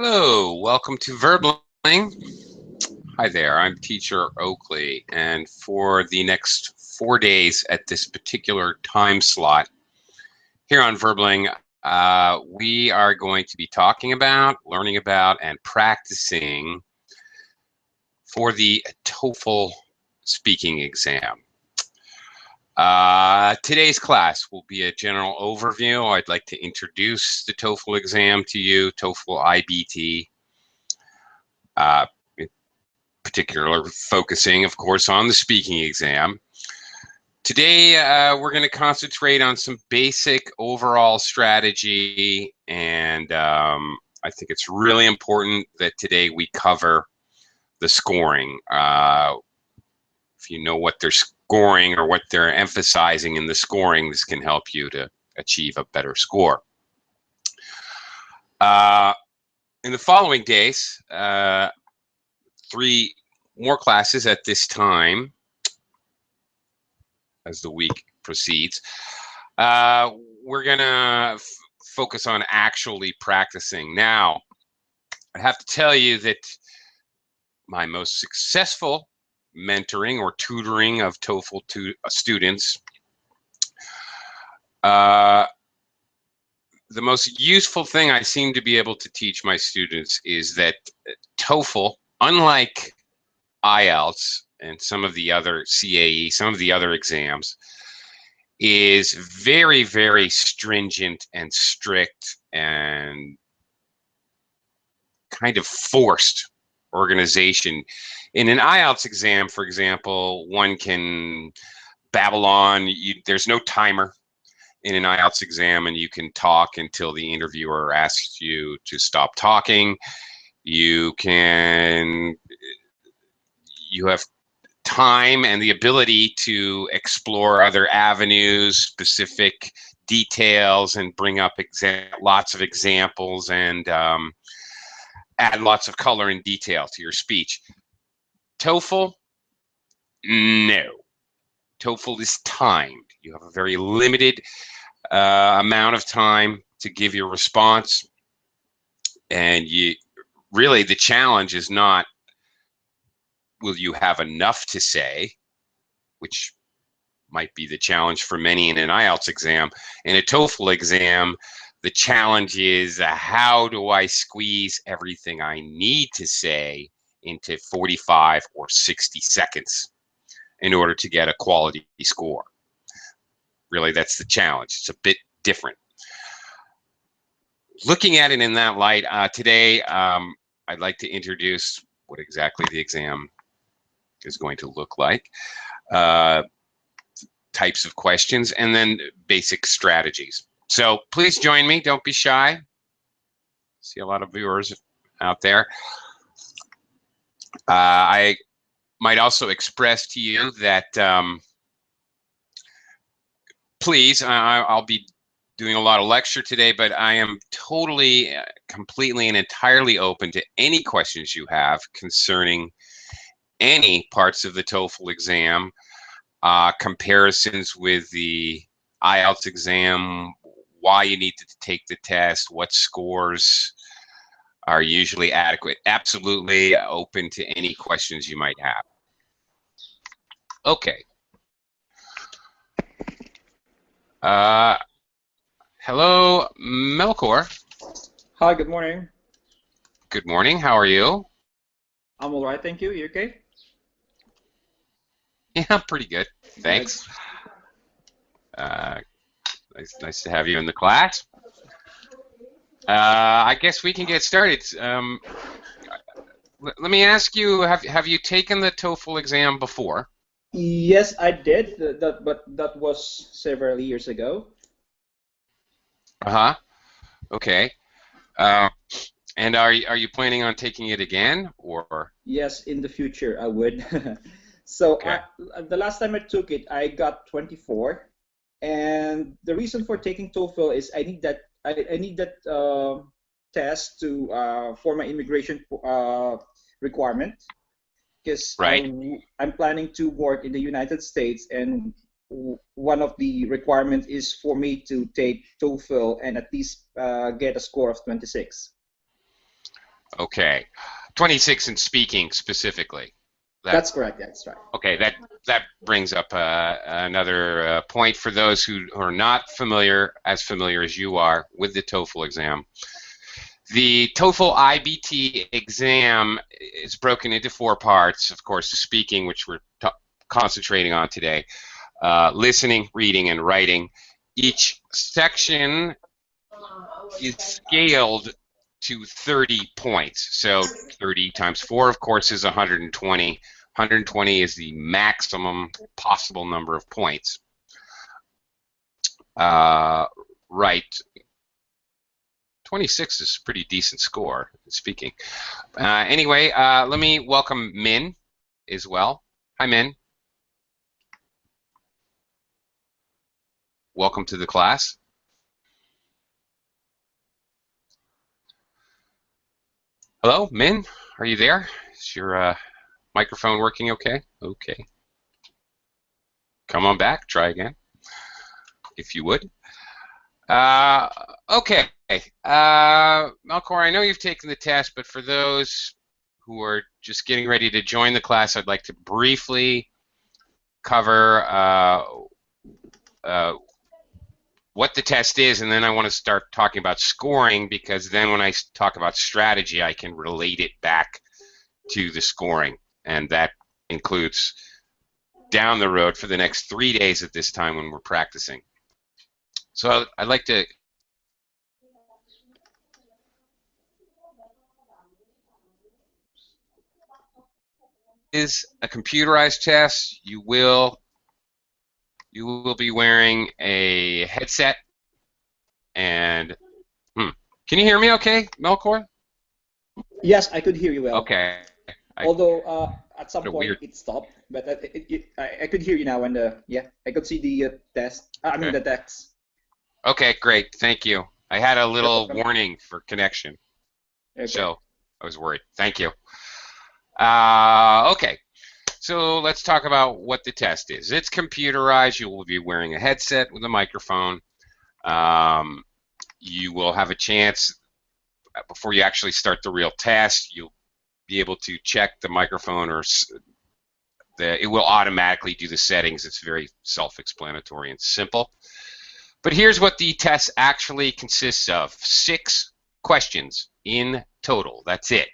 Hello, welcome to Verbling. Hi there, I'm teacher Oakley, and for the next 4 days at this particular time slot here on Verbling, we are going to be talking about, learning about, and practicing for the TOEFL speaking exam. Today's class will be a general overview. I'd like to introduce the TOEFL exam to you, TOEFL IBT. In particular, focusing, of course, on the speaking exam. Today, we're going to concentrate on some basic overall strategy, and I think it's really important that today we cover the scoring. If you know what they're scoring or what they're emphasizing in the scoring, this can help you to achieve a better score. In the following days, 3 more classes at this time as the week proceeds. We're going to focus on actually practicing. Now, I have to tell you that my most successful mentoring or tutoring of TOEFL students, the most useful thing I seem to be able to teach my students is that TOEFL, unlike IELTS and some of the other CAE, some of the other exams, is very, very stringent and strict and kind of forced organization. In an IELTS exam, for example, one can babble on. There's no timer in an IELTS exam, and you can talk until the interviewer asks you to stop talking. You have time and the ability to explore other avenues, specific details, and bring up lots of examples and add lots of color and detail to your speech. TOEFL, no. TOEFL is timed. You have a very limited amount of time to give your response, and really the challenge is not will you have enough to say, which might be the challenge for many in an IELTS exam. In a TOEFL exam, the challenge is how do I squeeze everything I need to say into 45 or 60 seconds in order to get a quality score. Really, that's the challenge. It's a bit different. Looking at it in that light, today I'd like to introduce what exactly the exam is going to look like, types of questions, and then basic strategies. So please join me. Don't be shy. See a lot of viewers out there. I might also express to you that please, I'll be doing a lot of lecture today, but I am totally, completely, and entirely open to any questions you have concerning any parts of the TOEFL exam, comparisons with the IELTS exam, why you need to take the test, what scores are usually adequate. Absolutely open to any questions you might have. Okay. Hello, Melkor. Hi, good morning. Good morning. How are you? I'm all right, thank you. You okay? Yeah, pretty good. Thanks. Nice to have you in the class. I guess we can get started. Let me ask you: Have you taken the TOEFL exam before? Yes, I did. But that was several years ago. Okay. And are you planning on taking it again, or? Yes, in the future I would. So Okay. the last time I took it, I got 24, and the reason for taking TOEFL is I need that test to for my immigration requirement, because Right. I'm planning to work in the United States, and one of the requirements is for me to take TOEFL and at least get a score of 26. Okay. 26 in speaking specifically. That's correct. That's right. Okay, that brings up another point for those who are not familiar as you are with the TOEFL exam. The TOEFL IBT exam is broken into 4 parts. Of course, the speaking, which we're concentrating on today, listening, reading, and writing. Each section is scaled to 30 points. So 30 times 4, of course, is 120. 120 is the maximum possible number of points. Right. 26 is a pretty decent score, speaking. Anyway, let me welcome Min as well. Hi, Min. Welcome to the class. Hello, Min. Are you there? Is your microphone working okay? Okay. Come on back. Try again, if you would. Okay. Malcor, I know you've taken the test, but for those who are just getting ready to join the class, I'd like to briefly cover what the test is, and then I want to start talking about scoring, because then when I talk about strategy, I can relate it back to the scoring, and that includes down the road for the next 3 days at this time when we're practicing. So I'd like to is a computerized test. You will be wearing a headset, and can you hear me okay, Melkor? Yes, I could hear you well. Okay. Although at some point weird. it stopped, but I could hear you now, and yeah, I could see the test. I mean the text. Okay, great. Thank you. I had a little warning for connection, so I was worried. Thank you. Okay, so let's talk about what the test is. It's computerized. You will be wearing a headset with a microphone. You will have a chance, before you actually start the real test, you'll be able to check the microphone, or it will automatically do the settings. It's very self-explanatory and simple. But here's what the test actually consists of. 6 questions in total. That's it.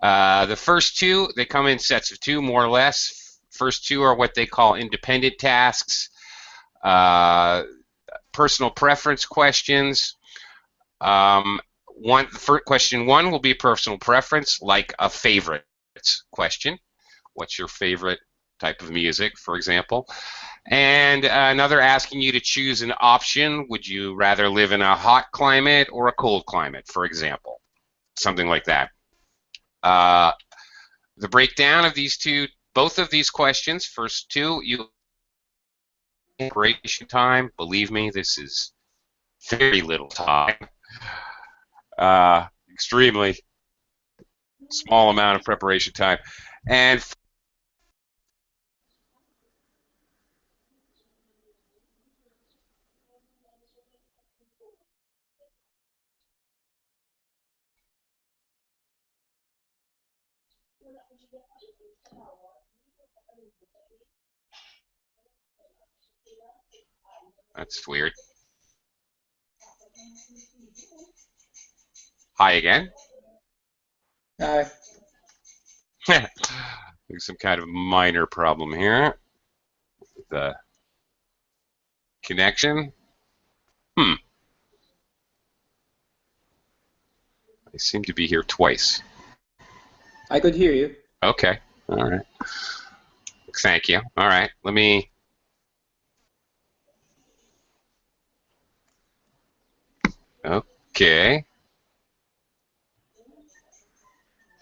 The first 2, they come in sets of 2, more or less. First 2 are what they call independent tasks, personal preference questions. Question 1 will be personal preference, like a favorites question. What's your favorite type of music, for example? And another asking you to choose an option. Would you rather live in a hot climate or a cold climate, for example? Something like that. The breakdown of both of these questions, first 2, you preparation time. Believe me, this is very little time. Extremely small amount of preparation time. And that's weird. Hi again. Hi. There's some kind of minor problem here with the connection. I seem to be here twice. I could hear you. Okay. All right. Thank you. All right. Let me. Okay.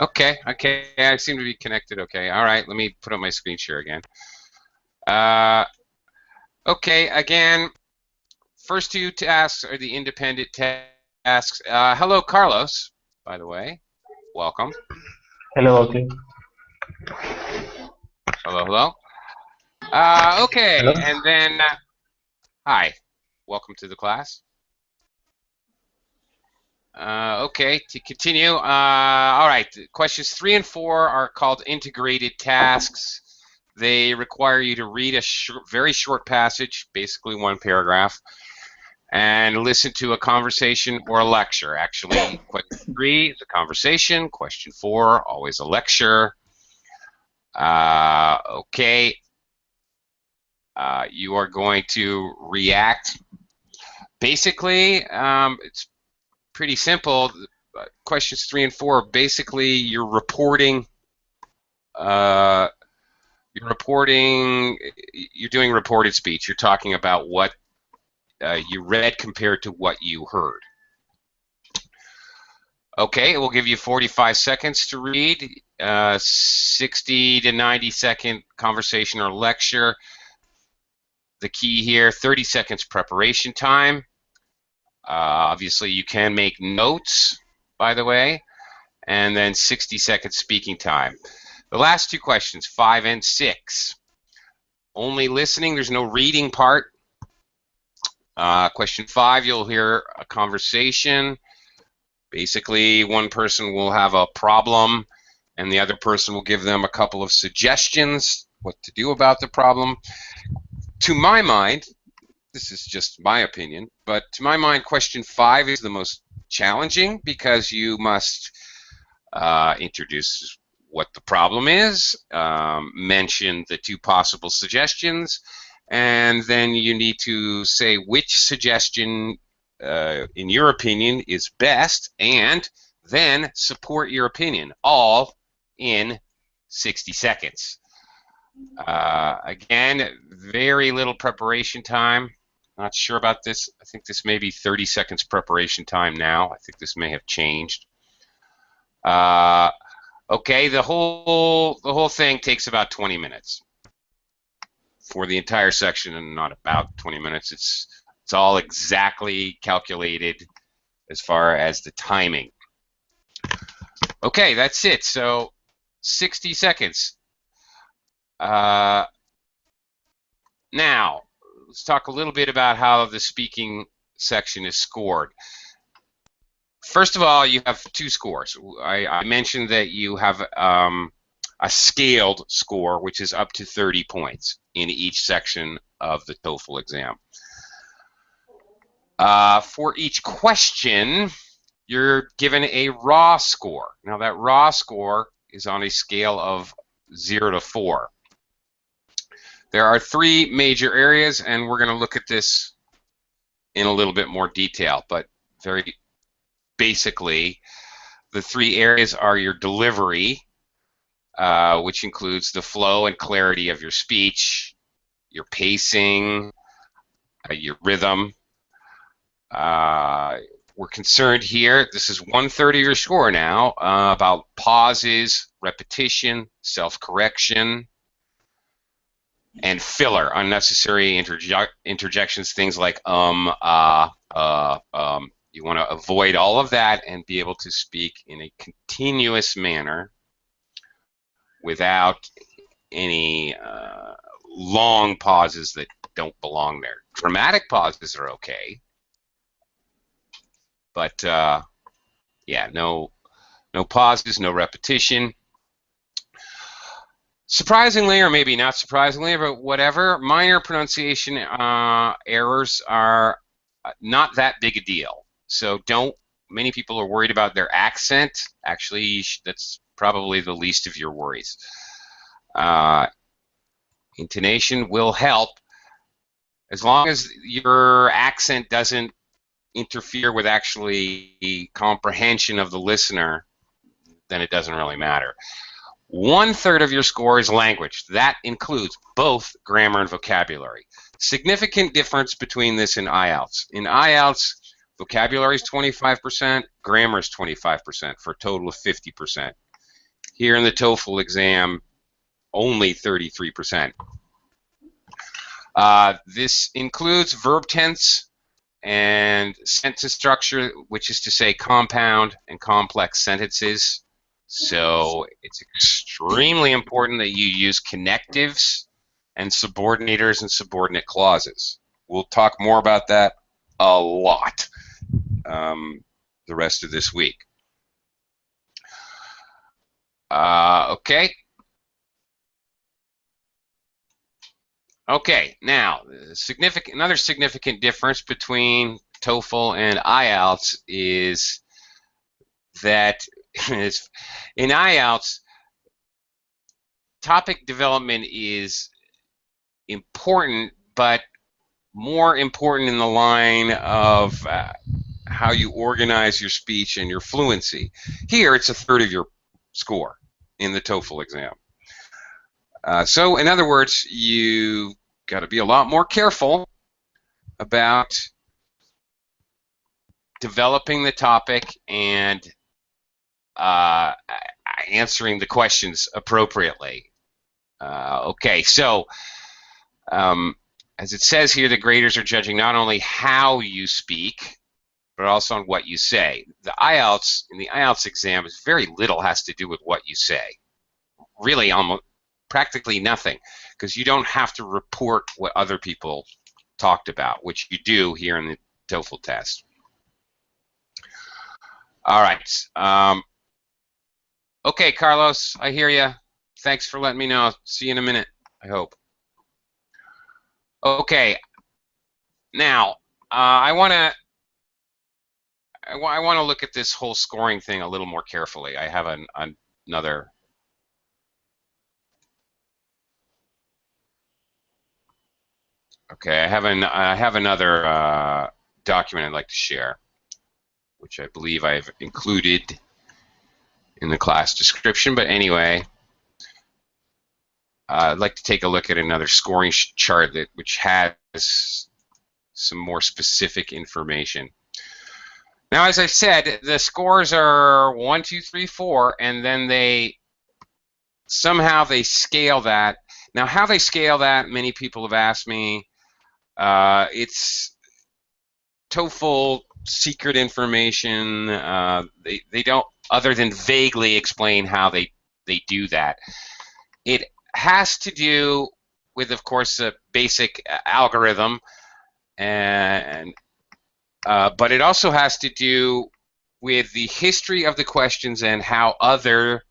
Okay. I seem to be connected. Okay. All right. Let me put up my screen share again. Okay. Again, first 2 tasks are the independent tasks. Hello, Carlos, by the way. Welcome. Hello, okay. Hello. Okay. Hello. And then, hi. Welcome to the class. Okay, to continue. All right, questions 3 and 4 are called integrated tasks. They require you to read a very short passage, basically one paragraph, and listen to a conversation or a lecture. Actually, question 3 is a conversation. Question 4, always a lecture. Okay. You are going to react. Basically, it's pretty simple. Questions 3 and 4, basically you're reporting. You're doing reported speech. You're talking about what you read compared to what you heard. Okay, it will give you 45 seconds to read, 60 to 90-second conversation or lecture. The key here, 30 seconds preparation time. Obviously, you can make notes, by the way, and then 60 seconds speaking time. The last two questions, 5 and 6. Only listening, there's no reading part. Question 5, you'll hear a conversation. Basically, one person will have a problem, and the other person will give them a couple of suggestions what to do about the problem. To my mind, this is just my opinion, but to my mind, question 5 is the most challenging because you must introduce what the problem is, mention the two possible suggestions, and then you need to say which suggestion, in your opinion, is best, and then support your opinion, all in 60 seconds. Again, very little preparation time. Not sure about this. I think this may be 30 seconds preparation time now. I think this may have changed. Okay, the whole thing takes about 20 minutes for the entire section, and not about 20 minutes. It's all exactly calculated as far as the timing. Okay, that's it. So 60 seconds. Now, let's talk a little bit about how the speaking section is scored. First of all, you have two scores. I mentioned that you have a scaled score, which is up to 30 points in each section of the TOEFL exam. For each question, you're given a raw score. Now, that raw score is on a scale of 0 to 4. There are 3 major areas, and we're going to look at this in a little bit more detail, but very basically, the 3 areas are your delivery, which includes the flow and clarity of your speech, your pacing, your rhythm. We're concerned here, this is 1/3 of your score now, about pauses, repetition, self-correction, and filler, unnecessary interjections, things like you want to avoid all of that and be able to speak in a continuous manner without any long pauses that don't belong there. Dramatic pauses are okay, but yeah, no pauses, no repetition. Surprisingly, or maybe not surprisingly, but whatever, minor pronunciation errors are not that big a deal. So many people are worried about their accent. Actually, that's probably the least of your worries. Intonation will help as long as your accent doesn't interfere with actually comprehension of the listener, then it doesn't really matter. 1/3 of your score is language. That includes both grammar and vocabulary. Significant difference between this and IELTS. In IELTS, vocabulary is 25%, grammar is 25%, for a total of 50%. Here in the TOEFL exam, only 33%. This includes verb tense and sentence structure, which is to say compound and complex sentences. So it's extremely important that you use connectives and subordinators and subordinate clauses. We'll talk more about that a lot. the rest of this week. Okay. Okay, now another significant difference between TOEFL and IELTS is that in IELTS, topic development is important, but more important in the line of how you organize your speech and your fluency. Here, it's a third of your score in the TOEFL exam. So, in other words, you got to be a lot more careful about developing the topic and answering the questions appropriately. Okay, so as it says here, the graders are judging not only how you speak, but also on what you say. In the IELTS exam, very little has to do with what you say. Really, almost practically nothing, because you don't have to report what other people talked about, which you do here in the TOEFL test. All right. Okay, Carlos, I hear you. Thanks for letting me know. See you in a minute, I hope. Okay. Now, I want to look at this whole scoring thing a little more carefully. I have another. Okay, I have another document I'd like to share, which I believe I've included in the class description. But anyway, I'd like to take a look at another scoring chart which has some more specific information. Now, as I said, the scores are 1, 2, 3, 4, and then somehow they scale that. Now, how they scale that, many people have asked me. It's TOEFL secret information. They don't, other than vaguely explain how they do that. It has to do with, of course, a basic algorithm, and but it also has to do with the history of the questions and how other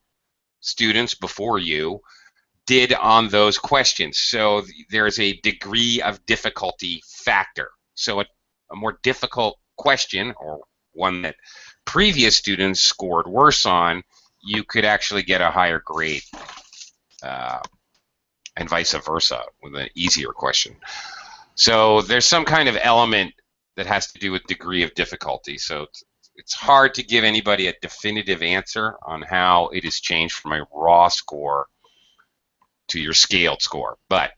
students before you did on those questions. So there's a degree of difficulty factor. So a more difficult question, or one that previous students scored worse on, you could actually get a higher grade, and vice versa with an easier question. So there's some kind of element that has to do with degree of difficulty. So it's hard to give anybody a definitive answer on how it has changed from a raw score to your scaled score. But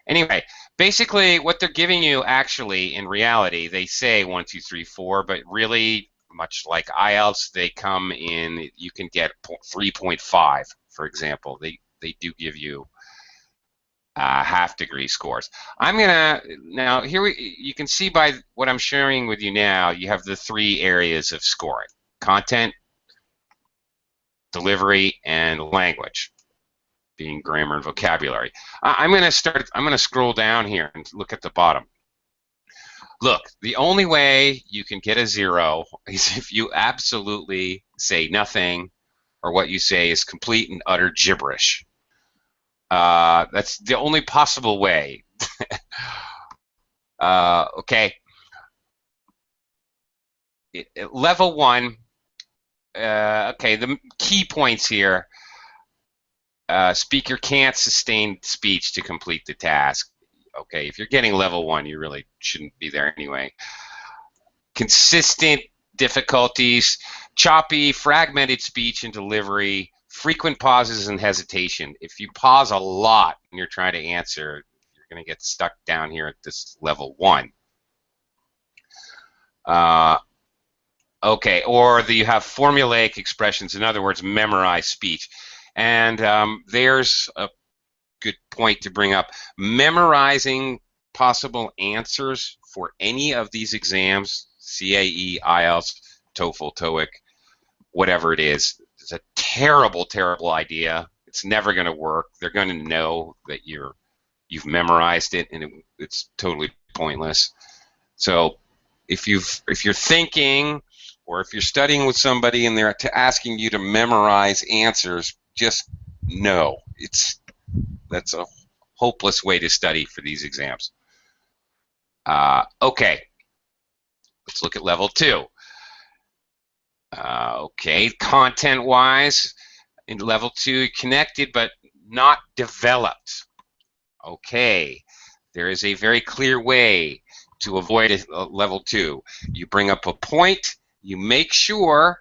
anyway, basically what they're giving you, actually, in reality, they say 1, 2, 3, 4, but really, much like IELTS, they come in, you can get 3.5, for example. They do give you half-degree scores. Now here you can see by what I'm sharing with you now, you have the 3 areas of scoring: content, delivery, and language, being grammar and vocabulary. I'm going to scroll down here and look at the bottom. Look, the only way you can get a 0 is if you absolutely say nothing, or what you say is complete and utter gibberish. That's the only possible way. Okay. Level 1. Okay, the key points here. Speaker can't sustain speech to complete the task. Okay, if you're getting level 1, you really shouldn't be there anyway. Consistent difficulties, choppy, fragmented speech and delivery, frequent pauses and hesitation. If you pause a lot when you're trying to answer, you're going to get stuck down here at this level 1. Okay, or you have formulaic expressions, in other words, memorized speech. And there's a good point to bring up. Memorizing possible answers for any of these exams, CAE, IELTS, TOEFL, TOEIC, whatever it is a terrible, terrible idea. It's never going to work. They're going to know that you've memorized it, and it's totally pointless. So if you're thinking or if you're studying with somebody and they're asking you to memorize answers, just no. That's a hopeless way to study for these exams. Okay, let's look at level 2. Okay, content-wise, in level 2, connected but not developed. Okay, there is a very clear way to avoid a level 2. You bring up a point, you make sure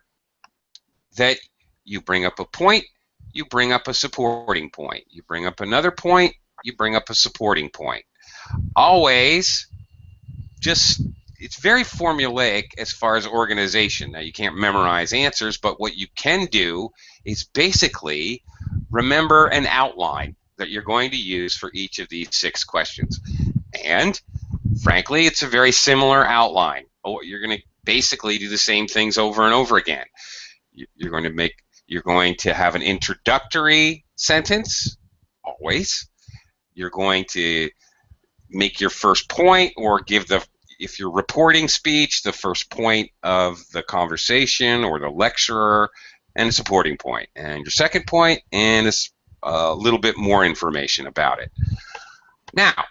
that you bring up a point, you bring up a supporting point. You bring up another point, you bring up a supporting point. Always just, it's very formulaic as far as organization. Now, you can't memorize answers, but what you can do is basically remember an outline that you're going to use for each of these 6 questions. And frankly, it's a very similar outline. You're going to basically do the same things over and over again. You're going to have an introductory sentence, always. You're going to make your first point, or give if you're reporting speech, the first point of the conversation or the lecturer, and a supporting point, and your second point, and a little bit more information about it. Now,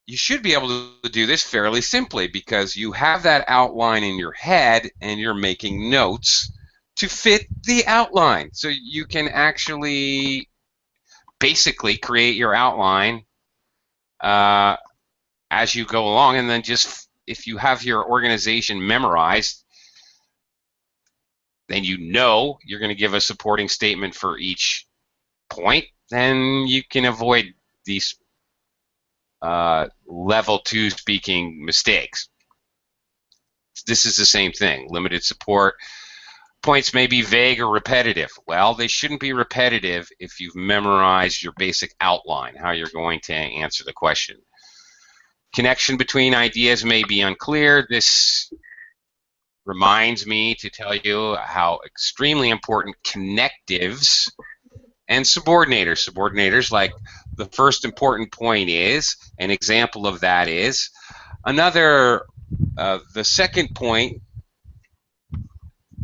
you should be able to do this fairly simply because you have that outline in your head and you're making notes to fit the outline. So you can actually basically create your outline as you go along, and then just, if you have your organization memorized, then you know you're going to give a supporting statement for each point, then you can avoid these level 2 speaking mistakes. This is the same thing. Limited support. Points may be vague or repetitive. Well, they shouldn't be repetitive if you've memorized your basic outline, how you're going to answer the question. Connection between ideas may be unclear. This reminds me to tell you how extremely important connectives and subordinators, like the first important point is, an example of that is, the second point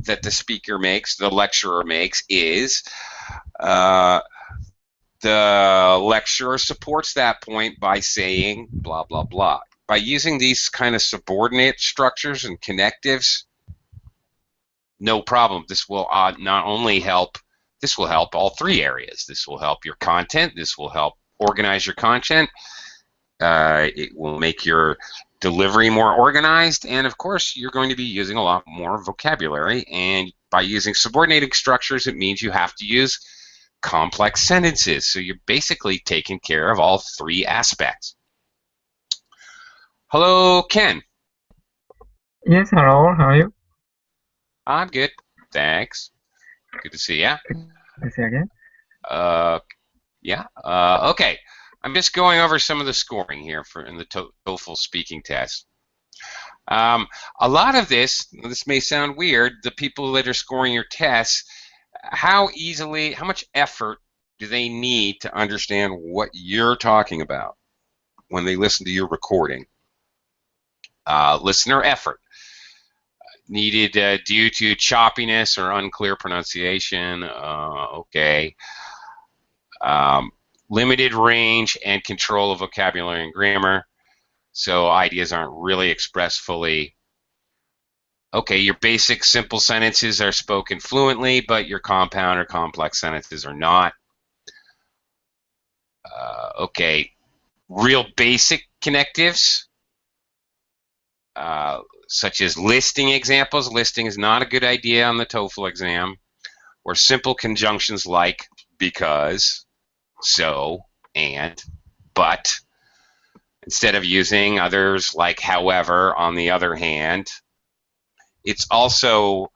that the speaker makes, the lecturer makes, is the lecturer supports that point by saying blah, blah, blah. By using these kind of subordinate structures and connectives, no problem. This will not only help, this will help all 3 areas. This will help your content. This will help organize your content. It will make your delivery more organized. And of course, you're going to be using a lot more vocabulary. And by using subordinating structures, it means you have to use complex sentences. So you're basically taking care of all 3 aspects. Hello, Ken. Yes, hello, how are you? I'm good, thanks. Good to see ya. Good to see you again. Yeah. Okay. I'm just going over some of the scoring here in the TOEFL speaking test. A lot of this may sound weird, the people that are scoring your tests, how much effort do they need to understand what you're talking about when they listen to your recording? Listener effort. Needed due to choppiness or unclear pronunciation. Okay. Limited range and control of vocabulary and grammar, so ideas aren't really expressed fully. Okay, your basic simple sentences are spoken fluently, but your compound or complex sentences are not. Okay, real basic connectives, such as listing examples. Listing is not a good idea on the TOEFL exam. Or simple conjunctions like because, so, and, but, instead of using others like however. On the other hand, it's also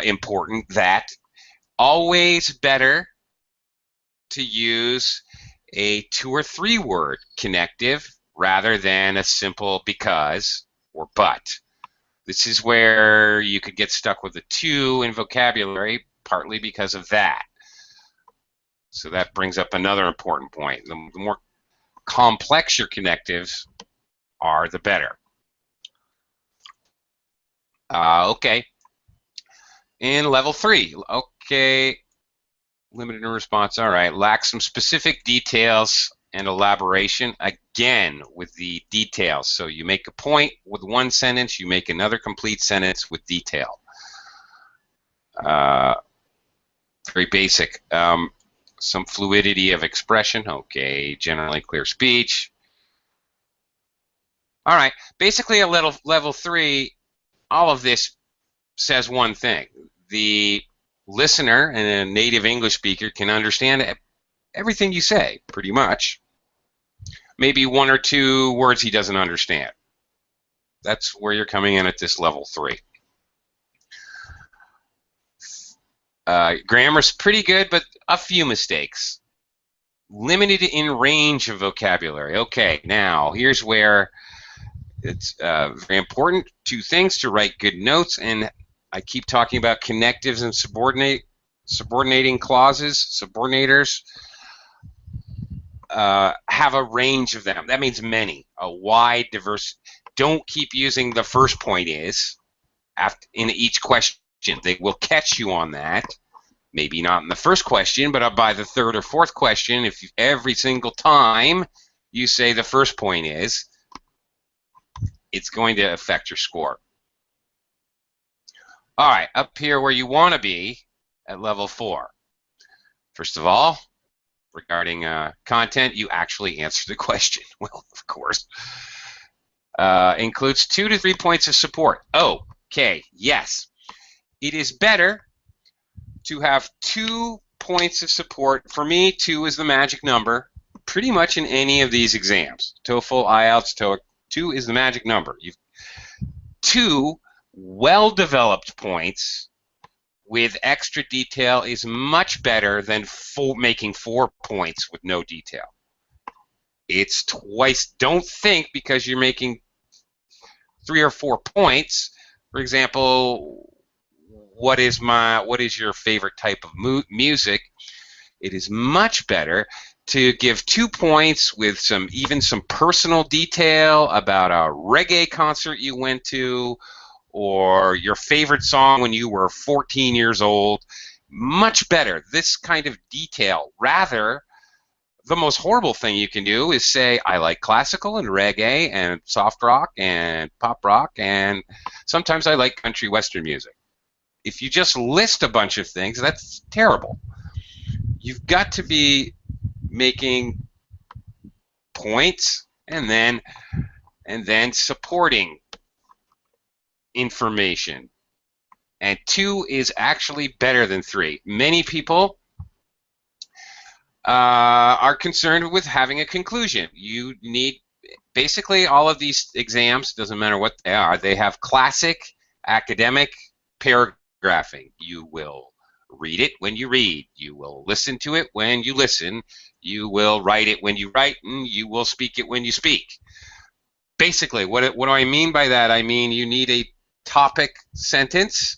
important that always better to use a 2 or 3 word connective rather than a simple because or but. This is where you could get stuck with a 2 in vocabulary, partly because of that. So that brings up another important point. The more complex your connectives are, the better. Okay, In level 3, okay, limited in response. All right, lacks some specific details and elaboration. Again, with the details. So you make a point with one sentence, you make another complete sentence with detail. Very basic. Some fluidity of expression. Okay, generally clear speech. All right, basically a level 3, all of this says one thing. The listener and a native English speaker can understand everything you say, pretty much. Maybe one or two words he doesn't understand. That's where you're coming in at this level 3. Grammar's pretty good, but a few mistakes. Limited in range of vocabulary. Okay, now here's where it's very important. 2 things to write good notes, and I keep talking about connectives and subordinating clauses, subordinators. Have a range of them. That means many, a wide, diverse. Don't keep using the first point is in each question. They will catch you on that. Maybe not in the first question, but by the 3rd or 4th question, if every single time you say the first point is, it's going to affect your score. All right, up here where you want to be at level 4. First of all, regarding content, you actually answer the question. Well, of course. Includes 2 to 3 points of support. Okay, yes. It is better to have 2 points of support. For me, 2 is the magic number pretty much in any of these exams. TOEFL, IELTS, TOEIC, 2 is the magic number. You've 2 well-developed points with extra detail is much better than making 4 points with no detail. It's twice. Don't think because you're making 3 or 4 points. For example, what is your favorite type of music? It is much better to give 2 points with even some personal detail about a reggae concert you went to, or your favorite song when you were 14 years old. Much better, this kind of detail. Rather, the most horrible thing you can do is say, I like classical and reggae and soft rock and pop rock, and sometimes I like country western music. If you just list a bunch of things, that's terrible. You've got to be making points and then supporting information. And 2 is actually better than 3. Many people are concerned with having a conclusion. You need, basically all of these exams, doesn't matter what they are, they have classic academic paragraphing. You will read it when you read. You will listen to it when you listen. You will write it when you write, and you will speak it when you speak. Basically, what do I mean by that? I mean you need a topic sentence.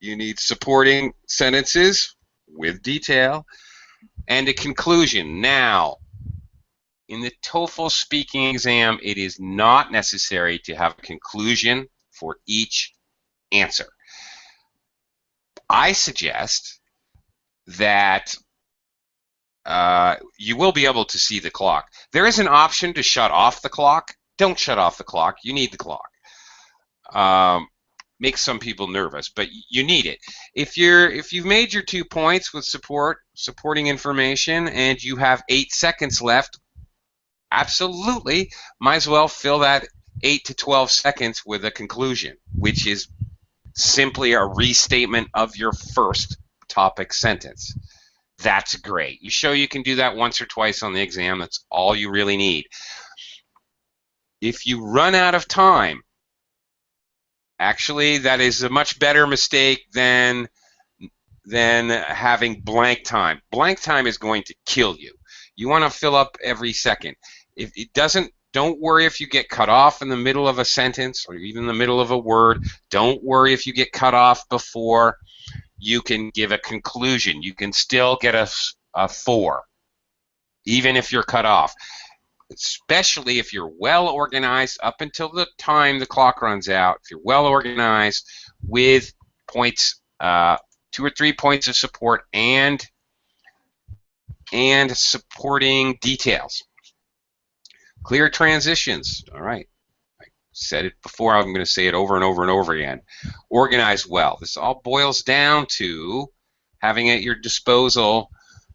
You need supporting sentences with detail and a conclusion. Now, in the TOEFL speaking exam, it is not necessary to have a conclusion for each answer. I suggest that you will be able to see the clock. There is an option to shut off the clock. Don't shut off the clock. You need the clock. Makes some people nervous, but you need it. If you've made your 2 points with supporting information, and you have 8 seconds left, absolutely might as well fill that 8 to 12 seconds with a conclusion, which is simply a restatement of your first topic sentence. That's great. You show you can do that once or twice on the exam. That's all you really need. If you run out of time, actually, that is a much better mistake than having blank time. Blank time is going to kill you. You want to fill up every second. If it doesn't, don't worry if you get cut off in the middle of a sentence or even in the middle of a word. Don't worry if you get cut off before you can give a conclusion. You can still get a 4, even if you're cut off. Especially if you're well organized up until the time the clock runs out. If you're well organized with points, 2 or 3 points of support and supporting details. Clear transitions. All right. I said it before. I'm going to say it over and over and over again. Organize well. This all boils down to having at your disposal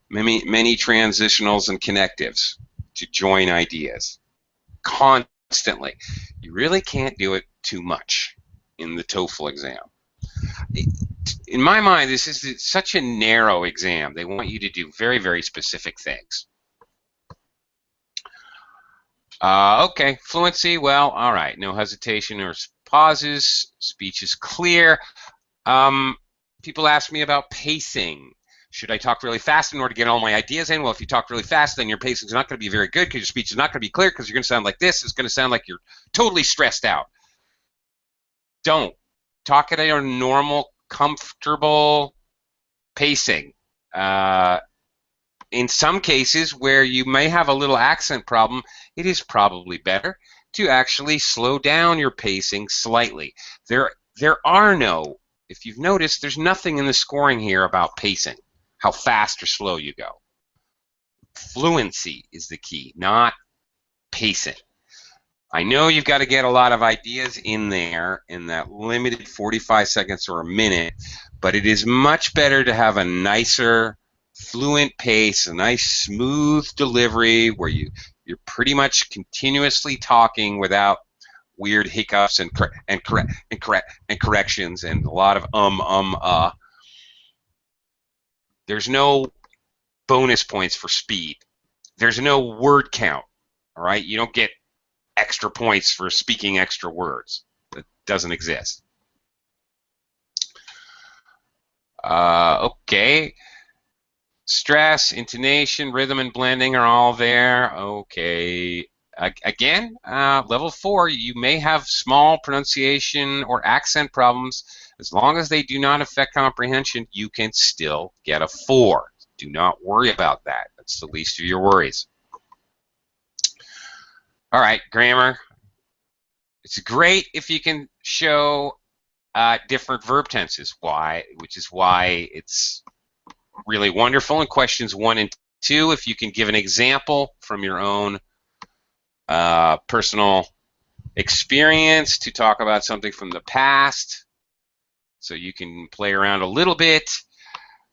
many transitionals and connectives to join ideas constantly. You really can't do it too much in the TOEFL exam. In my mind, this is such a narrow exam. They want you to do very, very specific things. Okay, fluency, well, all right. No hesitation or pauses. Speech is clear. People ask me about pacing. Should I talk really fast in order to get all my ideas in? Well, if you talk really fast, then your pacing is not going to be very good because your speech is not going to be clear because you're going to sound like this. It's going to sound like you're totally stressed out. Don't. Talk at a normal, comfortable pacing. In some cases where you may have a little accent problem, it is probably better to actually slow down your pacing slightly. There are no, if you've noticed, there's nothing in the scoring here about pacing, how fast or slow you go. Fluency is the key, not pacing. I know you've got to get a lot of ideas in there in that limited 45 seconds or a minute, but it is much better to have a nicer, fluent pace, a nice smooth delivery where you're pretty much continuously talking without weird hiccups and corrections and a lot of There's no bonus points for speed. There's no word count. All right, you don't get extra points for speaking extra words. That doesn't exist. Okay. Stress, intonation, rhythm, and blending are all there. Okay. Again, level 4, you may have small pronunciation or accent problems. As long as they do not affect comprehension, you can still get a 4. Do not worry about that. That's the least of your worries. All right, grammar. It's great if you can show different verb tenses. Which is why it's really wonderful in questions 1 and 2 if you can give an example from your own personal experience to talk about something from the past, so you can play around a little bit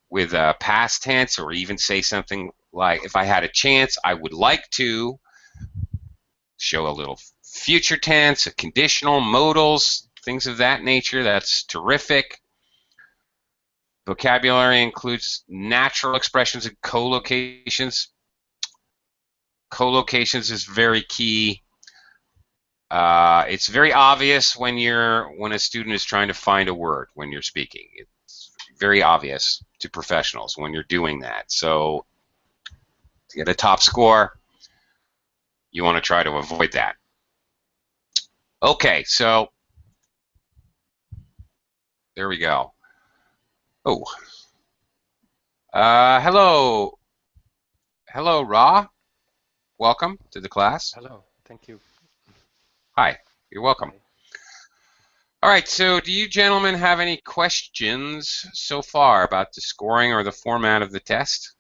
with past tense, or even say something like, if I had a chance, I would like to. Show a little future tense, a conditional, modals, things of that nature. That's terrific. Vocabulary includes natural expressions and collocations. Collocations is very key. It's very obvious when a student is trying to find a word when you're speaking. It's very obvious to professionals when you're doing that. So to get a top score, you want to try to avoid that. Okay, so there we go. Oh, hello, Ra. Welcome to the class. Hello, thank you. Hi, you're welcome. Hi. All right, so do you gentlemen have any questions so far about the scoring or the format of the test,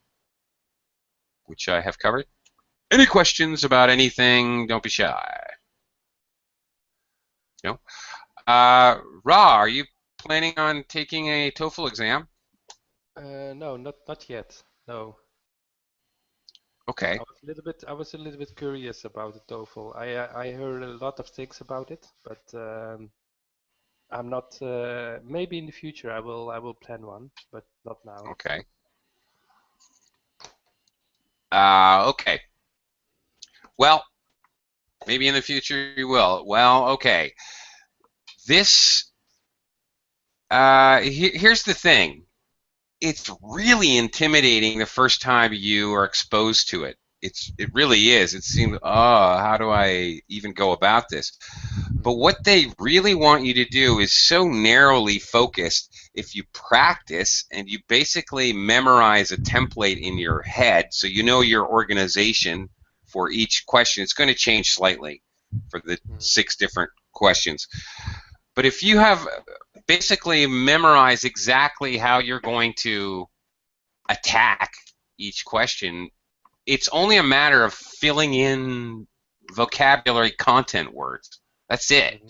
which I have covered? Any questions about anything? Don't be shy. No? Ra, are you planning on taking a TOEFL exam? No, not yet. No. Okay. I was a little bit curious about the TOEFL. I heard a lot of things about it, but I'm not. Maybe in the future I will plan one, but not now. Okay. Okay. Well, maybe in the future you will. Well, okay. This. Here's the thing. It's really intimidating the first time you are exposed to it. It really is. It seems, oh, how do I even go about this? But what they really want you to do is so narrowly focused. If you practice and you basically memorize a template in your head, so you know your organization for each question, it's going to change slightly for the 6 different questions. But if you have basically memorize exactly how you're going to attack each question. It's only a matter of filling in vocabulary content words. That's it.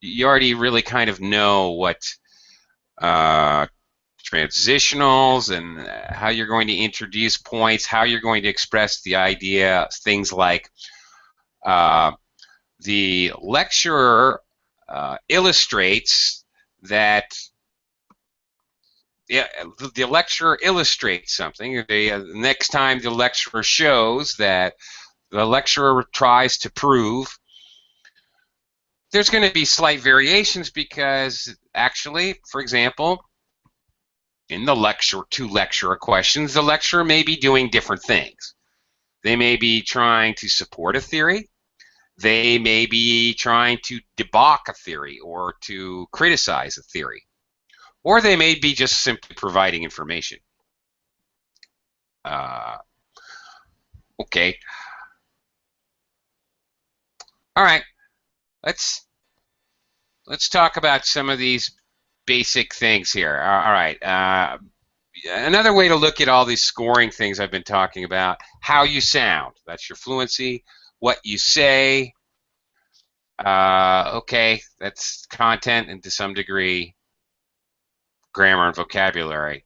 You already really kind of know what transitionals and how you're going to introduce points, how you're going to express the idea, things like the lecturer illustrates that the lecturer illustrates something. The next time the lecturer shows that the lecturer tries to prove, there's going to be slight variations because actually, for example, in the two lecturer questions, the lecturer may be doing different things. They may be trying to support a theory. They may be trying to debunk a theory or to criticize a theory. Or they may be just simply providing information. Okay. All right. Let's talk about some of these basic things here. All right. Another way to look at all these scoring things I've been talking about, how you sound. That's your fluency. What you say. Okay, that's content and to some degree grammar and vocabulary.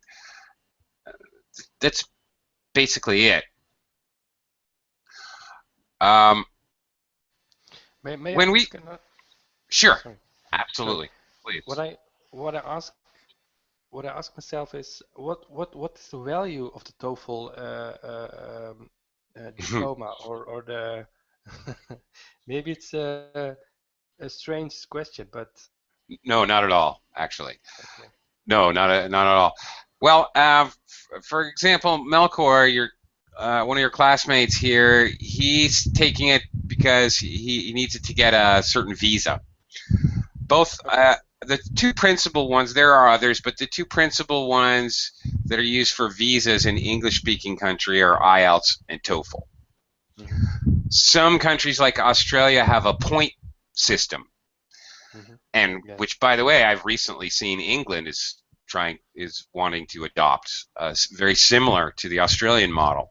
That's basically it. May when I we ask sure, sorry. absolutely, So please. what I ask myself is what is the value of the TOEFL diploma or the maybe it's a strange question, but No, not at all, actually. okay. No, not at all. Well, for example, Melkor, one of your classmates here, he's taking it because he needs it to get a certain visa. Both the two principal ones, there are others, but the two principal ones that are used for visas in English-speaking country are IELTS and TOEFL. Some countries like Australia have a point system, and which, by the way, I've recently seen England is wanting to adopt, very similar to the Australian model.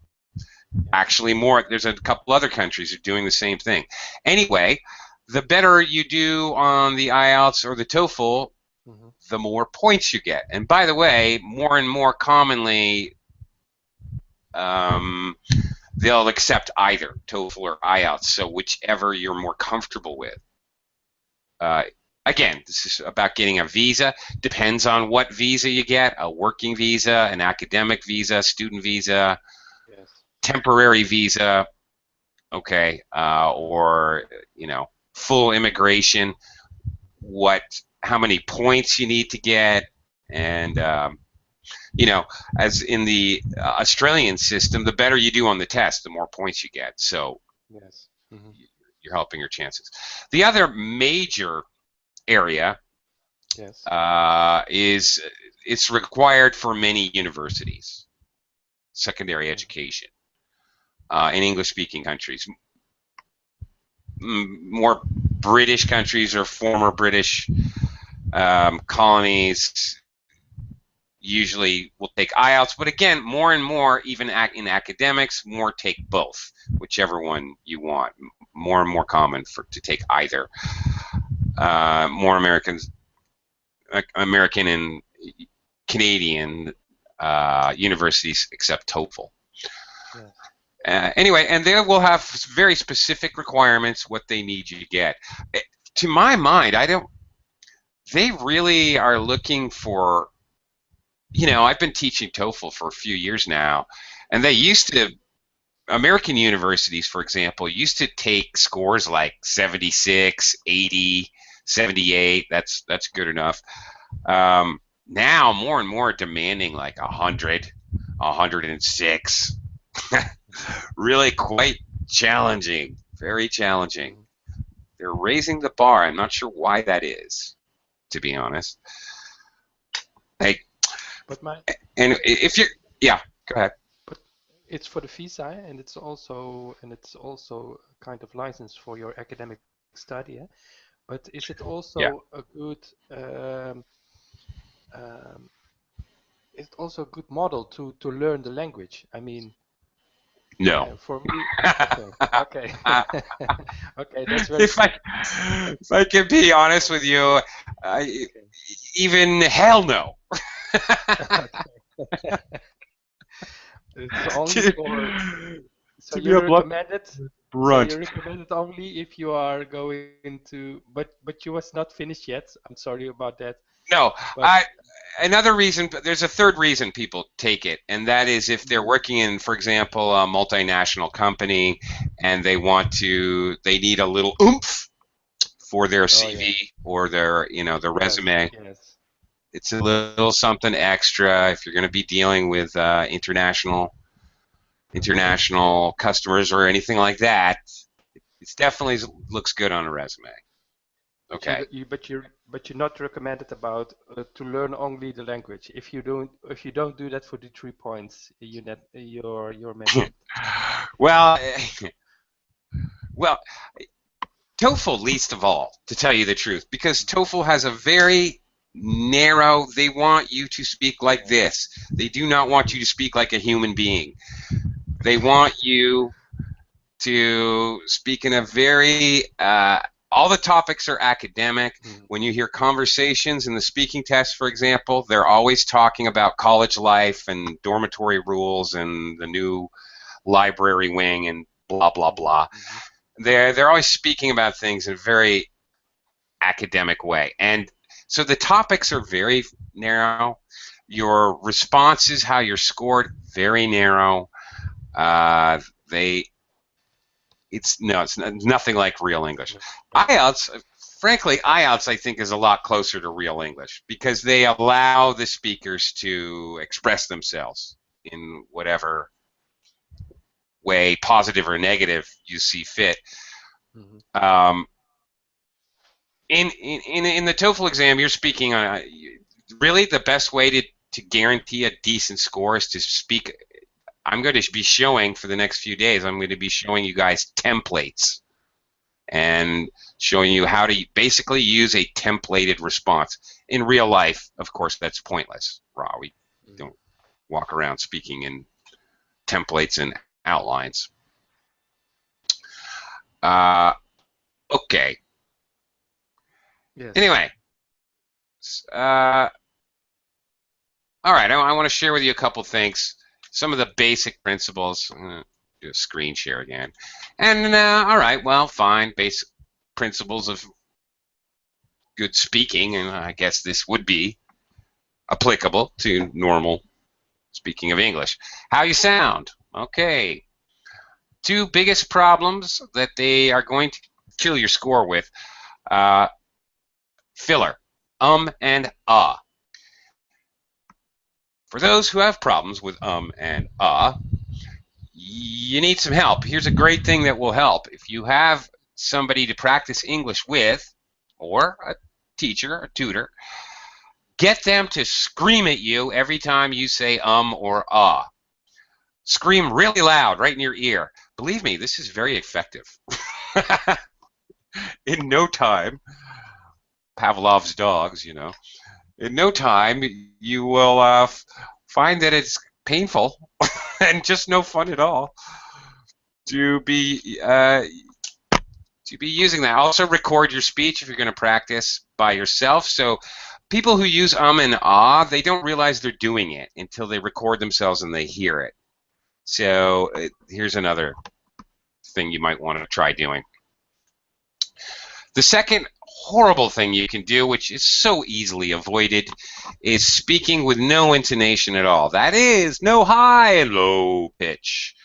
Actually, there's a couple other countries that are doing the same thing. Anyway, the better you do on the IELTS or the TOEFL, the more points you get. And by the way, more and more commonly, they'll accept either TOEFL or IELTS, so whichever you're more comfortable with. Again, this is about getting a visa. Depends on what visa you get: a working visa, an academic visa, student visa, temporary visa, okay, or full immigration. How many points you need to get, and as in the Australian system, the better you do on the test, the more points you get. So you're helping your chances. The other major area is it's required for many universities, secondary education in English-speaking countries. More British countries or former British colonies usually will take IELTS, but again, more and more, even in academics, more take both, whichever one you want. More and more common to take either. More American and Canadian universities accept TOEFL. Anyway, and they will have very specific requirements what they need you to get. To my mind, they really are looking for, I've been teaching TOEFL for a few years now, and American universities, for example, used to take scores like 76, 80, 78. That's good enough. Now more and more demanding like 100, 106. Really quite challenging, very challenging. They're raising the bar. I'm not sure why that is, to be honest. And if you're, go ahead. But it's for the visa, and it's also a kind of license for your academic study. But is it also a good also a good model to learn the language. I mean, No. for me, okay, okay, okay, that's very if I simple. if I can be honest with you, I, Okay, even hell no. okay. It's only to, for, so to be you a blunt, recommend it. So you brunt. recommend it only if you are going to, but you was not finished yet. I'm sorry about that. No, But another reason, there's a third reason people take it, and that is if they're working in, for example, a multinational company and they need a little oomph for their oh yeah, CV or their yes, resume. yes. It's a little something extra if you're going to be dealing with international customers or anything like that. It definitely looks good on a resume. But Okay. you not recommended about to learn only the language. If you don't do that for the 3 points you mentioned. Well, well, TOEFL least of all, to tell you the truth, because TOEFL has a very narrow. They want you to speak like Yeah. this. They do not want you to speak like a human being. They want you to speak in a very all the topics are academic. When you hear conversations in the speaking test, for example, they're always talking about college life and dormitory rules and the new library wing and blah blah blah. They're always speaking about things in a very academic way, and so the topics are very narrow. Your responses, how you're scored, very narrow. They it's nothing like real English. IELTS, frankly, IELTS I think is a lot closer to real English because they allow the speakers to express themselves in whatever way, positive or negative, you see fit. Um, in the TOEFL exam, you're speaking on really the best way to guarantee a decent score is to speak. I'm going to be showing for the next few days. I'm going to be showing you guys templates and showing you how to basically use a templated response. In real life, of course, that's pointless. We don't walk around speaking in templates and outlines. Okay. Yes. Anyway, all right. I want to share with you a couple things. Some of the basic principles. I'm going to do a screen share again. And all right, well, fine. Basic principles of good speaking, and I guess this would be applicable to normal speaking of English. How you sound. Okay. Two biggest problems that they are going to kill your score with. Filler. And ah. For those who have problems with and you need some help. Here's a great thing that will help. If you have somebody to practice English with, or a teacher, a tutor, get them to scream at you every time you say or ah. Scream really loud right in your ear. Believe me, this is very effective. In no time, Pavlov's dogs, in no time you will find that it's painful and just no fun at all to be using that. Also record your speech if you're going to practice by yourself. So people who use and ah, they don't realize they're doing it until they record themselves and they hear it. So here's another thing you might want to try doing. The second horrible thing you can do, which is so easily avoided, is speaking with no intonation at all. That is, no high and low pitch.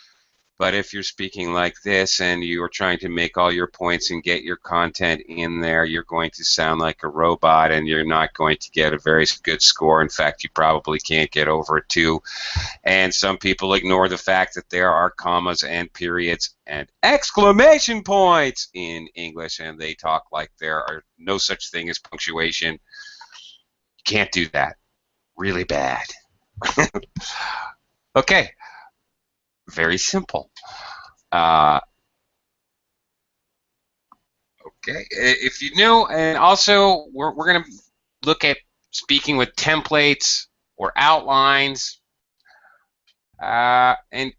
But if you're speaking like this and you are trying to make all your points and get your content in there, you're going to sound like a robot and you're not going to get a very good score. In fact, you probably can't get over a 2. And some people ignore the fact that there are commas and periods and exclamation points in English, and they talk like there are no such thing as punctuation. You can't do that. Really bad. Okay. Very simple. Okay. If you know, and also we're going to look at speaking with templates or outlines. And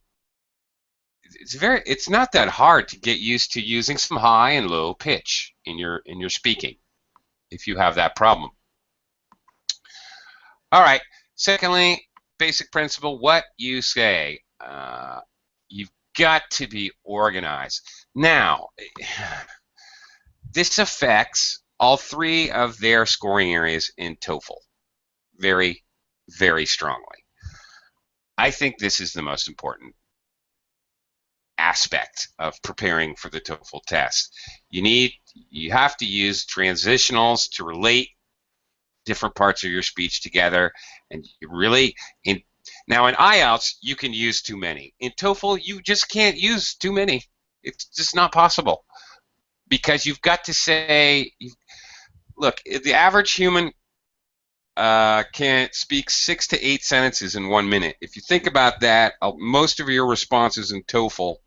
it's not that hard to get used to using some high and low pitch in your speaking if you have that problem. All right. Secondly, basic principle, what you say. You've got to be organized. Now, this affects all three of their scoring areas in TOEFL very, very strongly. I think this is the most important aspect of preparing for the TOEFL test. You have to use transitionals to relate different parts of your speech together, and you really now in IELTS you can use too many. In TOEFL you just can't use too many. It's just not possible, because you've got to say, look, the average human can speak 6 to 8 sentences in 1 minute. If you think about that, most of your responses in TOEFL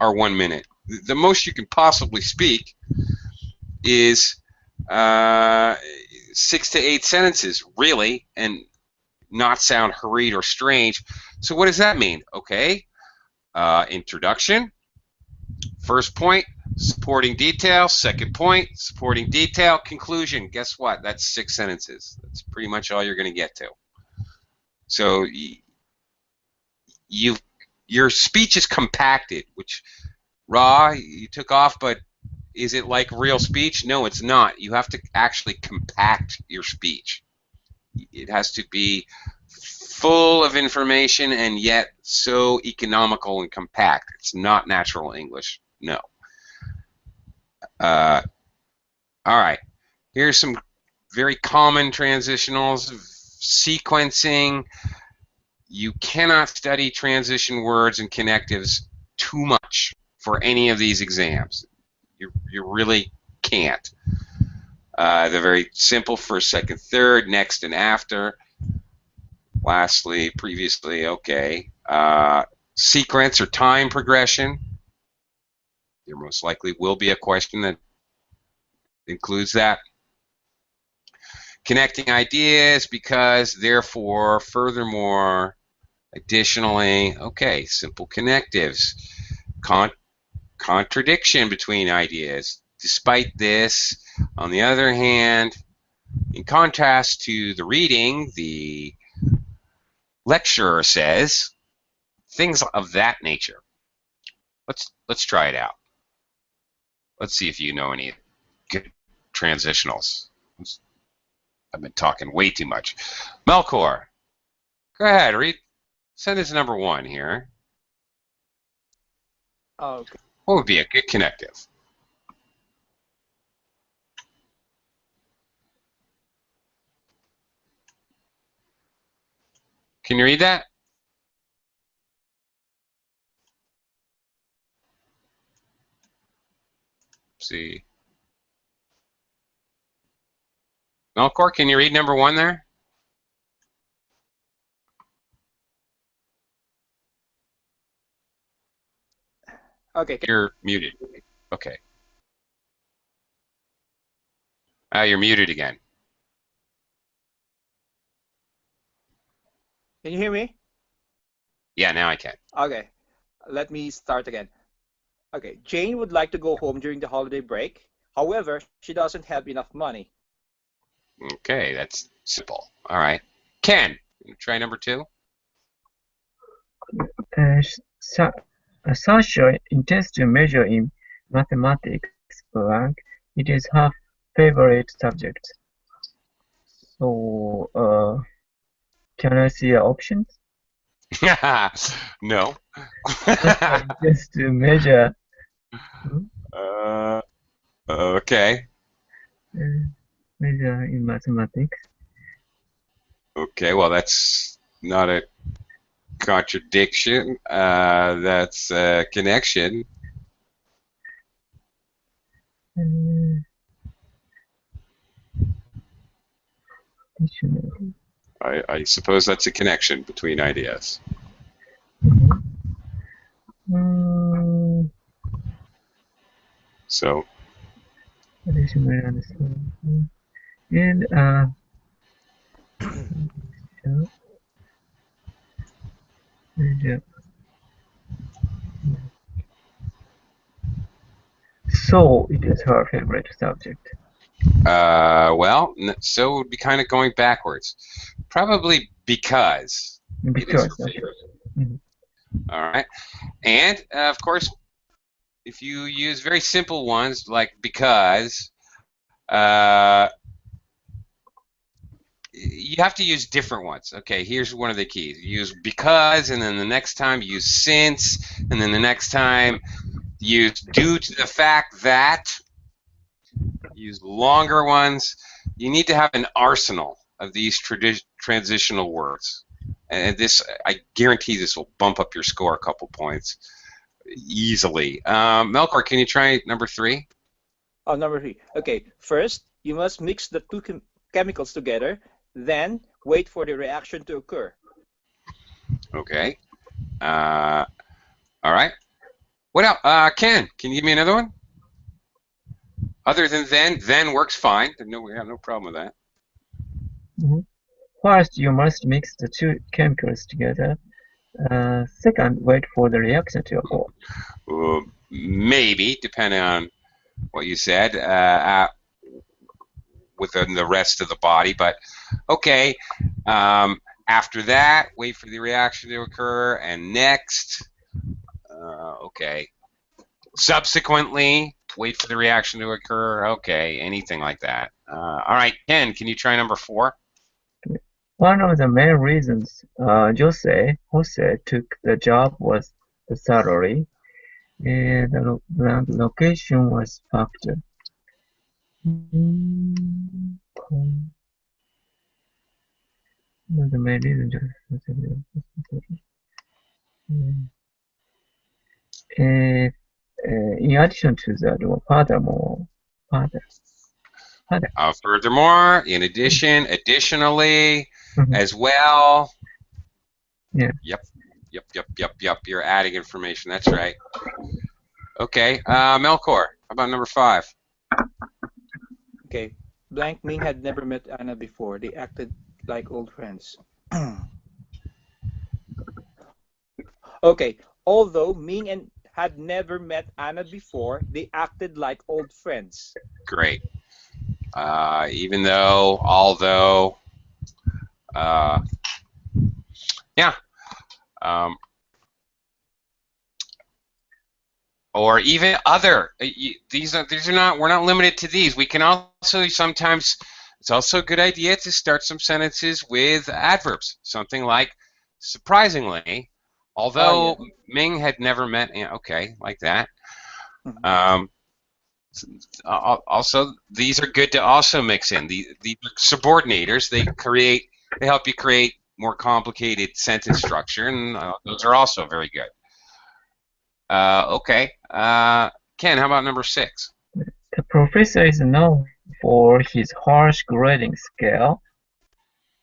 are 1 minute. The most you can possibly speak is 6 to 8 sentences, really, and not sound hurried or strange. So what does that mean? Okay, introduction, first point, supporting detail, second point, supporting detail, conclusion. Guess what? That's 6 sentences. That's pretty much all you're going to get to. So your speech is compacted, which raw, you took off, but is it like real speech? No, it's not. You have to actually compact your speech. It has to be full of information and yet so economical and compact. It's not natural English. No. All right. Here's some very common transitionals. Sequencing. You cannot study transition words and connectives too much for any of these exams. You really can't. They're very simple: first, second, third, next, and after. Lastly, previously, okay. Sequence or time progression. There most likely will be a question that includes that. Connecting ideas, because, therefore, furthermore, additionally, okay, simple connectives. Contradiction between ideas. Despite this, on the other hand, in contrast to the reading, the lecturer says, things of that nature. Let's try it out. Let's see if you know any good transitionals. I've been talking way too much. Melkor, go ahead, read. Send us number 1 here. Okay. What would be a good connective? Can you read that? Let's see. Melkor, can you read number 1 there? Okay. You're muted. Okay. You're muted again. Can you hear me? Yeah, now I can. Okay. Let me start again. Okay. Jane would like to go home during the holiday break. However, she doesn't have enough money. Okay, that's simple. All right. Ken, try number 2. Such an intense measure in mathematics, but it is her favorite subject. So, can I see options? No. Just to measure. Okay. Measure in mathematics. Okay, well, that's not a contradiction. That's a connection. Dictionary. I suppose that's a connection between ideas. So, Dictionary understand. And Yeah. So it is her favorite subject. Well, so it would be kind of going backwards. Probably because it is her Because, okay. favorite. Mhm. All right. And, of course, if you use very simple ones like because, you have to use different ones. Okay, here's one of the keys. Use because, and then the next time use since, and then the next time use due to the fact that. Use longer ones. You need to have an arsenal of these transitional words. And this, I guarantee this will bump up your score a couple points easily. Melkor, can you try number 3? Oh, number 3. Okay, first, you must mix the two chemicals together, then wait for the reaction to occur. Okay. All right. What else? Ken, can you give me another one? Other than then works fine. No, we have no problem with that. Mhm. First, you must mix the two chemicals together. Second, wait for the reaction to occur. Maybe, depending on what you said, within the rest of the body, but okay. After that, wait for the reaction to occur, and next, okay. Subsequently, wait for the reaction to occur. Okay, anything like that. All right, Ken, can you try number 4? One of the main reasons Jose took the job was the salary, and the location was factor. One of the main reasons and in addition to that, Furthermore, in addition, additionally, Mhm. as well. Yeah. Yep. You're adding information. That's right. Okay. Melkor, how about number 5? Okay, blank Ming had never met Anna before. They acted like old friends. Okay, although Ming and had never met Anna before, they acted like old friends. Great. Even though, although, yeah. Or even other. These are not. We're not limited to these. We can also sometimes. It's also a good idea to start some sentences with adverbs. Something like, surprisingly, although Yeah. Ming had never met. Okay, like that. Mhm. Also, these are good to also mix in. The subordinators, they help you create more complicated sentence structure, and those are also very good. Okay. Ken, how about number 6? The professor is known for his harsh grading scale.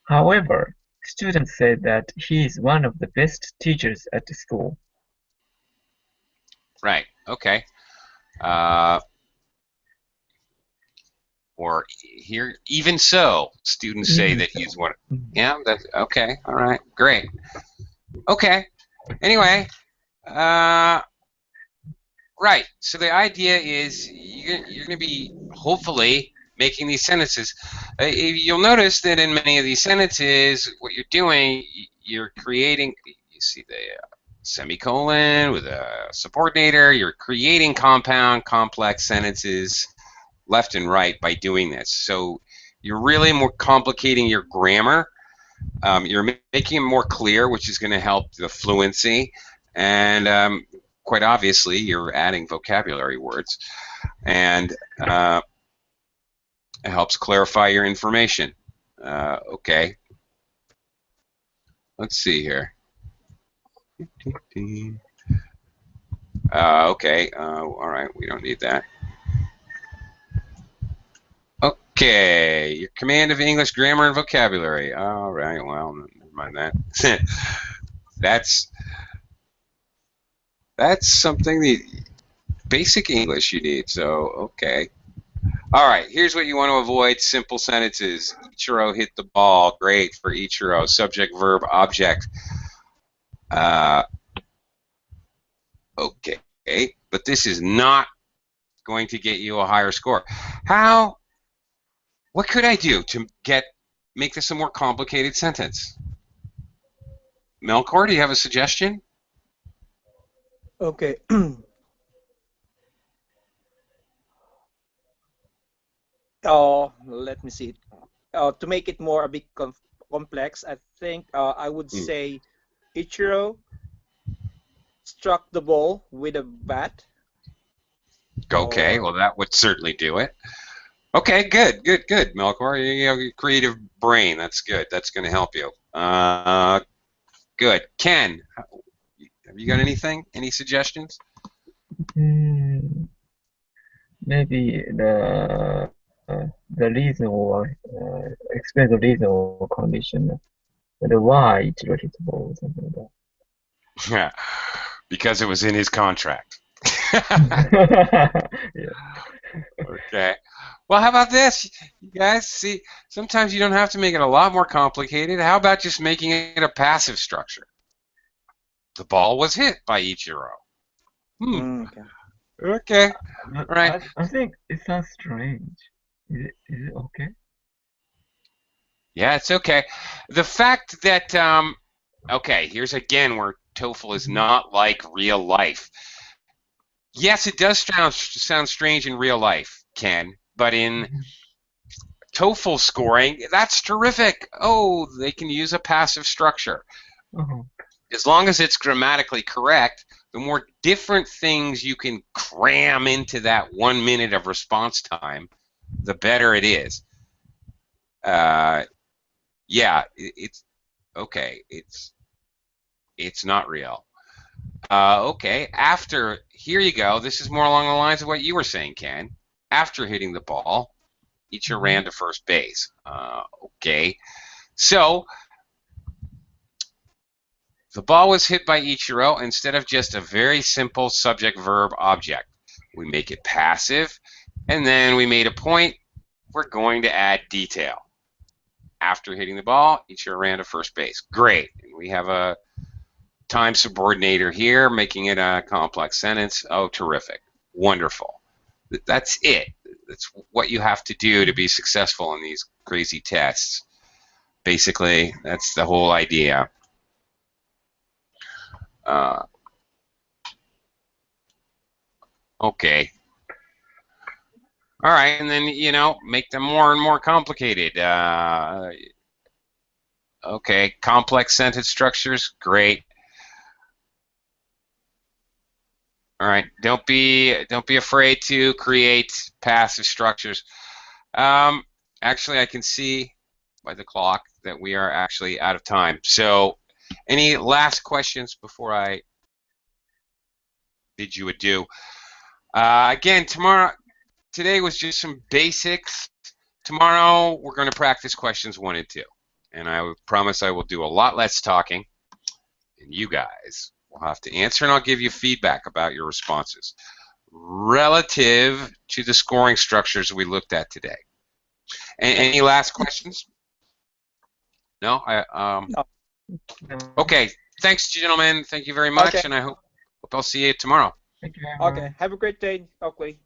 However, students say that he is one of the best teachers at the school. Right. Okay. Or here, even so, students say Even that so. he's one. Mhm. Yeah. That's okay. All right. Great. Okay. Anyway. Right. So the idea is you're going to be hopefully making these sentences. You'll notice that in many of these sentences, what you're doing, you're creating. You see the semicolon with a subordinator. You're creating compound, complex sentences left and right by doing this. So you're really more complicating your grammar. You're making it more clear, which is going to help the fluency, and quite obviously, you're adding vocabulary words, and it helps clarify your information. Okay, let's see here. Okay, all right, we don't need that. Okay, your command of English grammar and vocabulary. All right, well, never mind that. That's something the basic English you need. So okay. All right, here's what you want to avoid: simple sentences. Ichiro hit the ball. Great for Ichiro. Subject, verb, object. Uh, okay, but this is not going to get you a higher score. What could I do to make this a more complicated sentence? Melkor, do you have a suggestion? Okay. Oh, let me see. To make it more a bit complex, I think I would say Ichiro struck the ball with a bat. Okay, well that would certainly do it. Okay, good, Melkor. You have a creative brain. That's good. That's going to help you. Good. Ken, have you got anything? Any suggestions? Maybe the reason or explain the reason or condition, the why it's repeatable or something like Yeah, because it was in his contract. that. Yeah. Okay. Well, how about this? You guys, see, sometimes you don't have to make it a lot more complicated. How about just making it a passive structure? The ball was hit by Ichiro. Okay. Okay. All right. I think it sounds strange. Is it okay? Yeah, it's okay. The fact that, okay, here's again where TOEFL is not like real life. Yes, it does sound strange in real life, Ken, but in TOEFL scoring, that's terrific. Oh, they can use a passive structure. As long as it's grammatically correct, the more different things you can cram into that 1 minute of response time, the better it is. Yeah, it's okay. It's not real. Okay, here you go. This is more along the lines of what you were saying, Ken. After hitting the ball, Ichiro ran to first base. Okay, so the ball was hit by Ichiro instead of just a very simple subject-verb-object. We make it passive, and then we made a point. We're going to add detail. After hitting the ball, Ichiro ran to first base. Great. And we have a time subordinator here, making it a complex sentence. Oh, terrific. Wonderful. That's it. That's what you have to do to be successful in these crazy tests. Basically, that's the whole idea. Okay. All right, and then, make them more and more complicated. Okay, complex sentence structures, great. All right, don't be afraid to create passive structures. Actually, I can see by the clock that we are actually out of time. So, any last questions before I bid you adieu? Again, today was just some basics. Tomorrow, we're going to practice questions 1 and 2. And I promise I will do a lot less talking. And you guys will have to answer, and I'll give you feedback about your responses relative to the scoring structures we looked at today. Any last questions? No? Okay. Thanks, gentlemen. Thank you very much, and I hope I'll see you tomorrow. Thank you. Okay. Have a great day, Oakley.